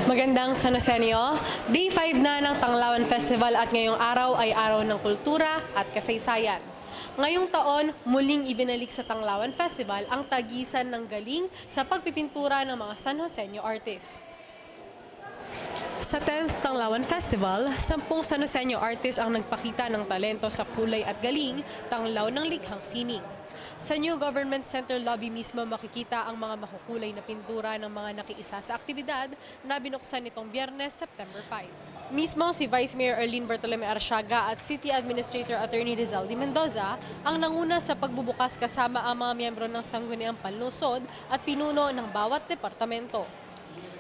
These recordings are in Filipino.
Magandang San Josenyo, Day 5 na ng Tanglawan Festival at ngayong araw ay araw ng kultura at kasaysayan. Ngayong taon, muling ibinalik sa Tanglawan Festival ang tagisan ng galing sa pagpipintura ng mga San Josenyo artist. Sa 10th Tanglawan Festival, 10 San Josenyo artist ang nagpakita ng talento sa kulay at galing, tanglaw ng likhang sining. Sa New Government Center lobby mismo makikita ang mga makukulay na pintura ng mga nakiisa sa aktibidad na binuksan nitong Biyernes, September 5. Mismo si Vice Mayor Arlene Bartolome Arsiaga at City Administrator Attorney Rizaldi Mendoza ang nanguna sa pagbubukas kasama ang mga miyembro ng Sangguniang Panlungsod at pinuno ng bawat departamento.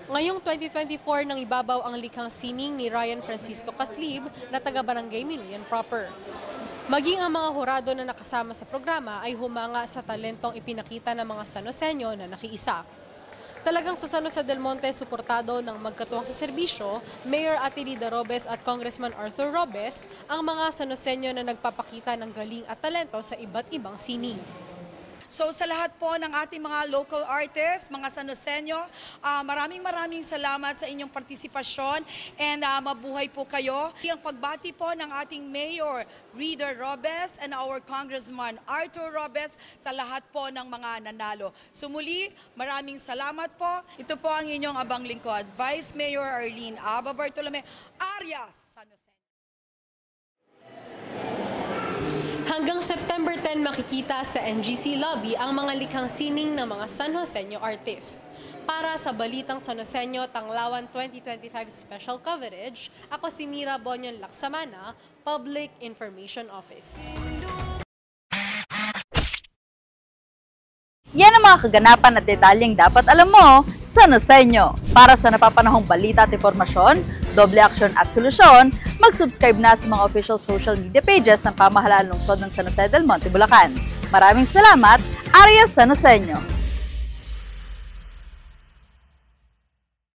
Ngayong 2024 nang ibabaw ang likhang sining ni Ryan Francisco Caslib na taga-Barangay Minuyan proper. Maging ang mga hurado na nakasama sa programa ay humanga sa talentong ipinakita ng mga San Josenyo na nakiisa. Talagang sa San Jose del Monte, suportado ng magkatuwang sa serbisyo, Mayor Atilida Robes at Congressman Arthur Robes, ang mga San Josenyo na nagpapakita ng galing at talento sa iba't ibang sining. So sa lahat po ng ating mga local artists, mga San Josenyo, maraming salamat sa inyong partisipasyon and mabuhay po kayo. Ang pagbati po ng ating Mayor Reader Robes and our Congressman Arthur Robes sa lahat po ng mga nanalo. So muli, maraming salamat po. Ito po ang inyong abang lingkod, Vice Mayor Arlene Aba Bartolome Arias, San Jose. Hanggang September 10 makikita sa NGC Lobby ang mga likhang sining ng mga San Josenyo artist. Para sa Balitang San Josenyo Tanglawan 2025 Special Coverage, ako si Mira Bonyon Laksamana, Public Information Office. Yan ang mga kaganapan at detalyeng dapat alam mo sa San Josenyo. Para sa napapanahong balita at informasyon, doble aksyon at solusyon, mag-subscribe na sa mga official social media pages ng Pamahalaan Lungsod ng San Jose del Monte, Bulacan. Maraming salamat, Arias San Josenyo.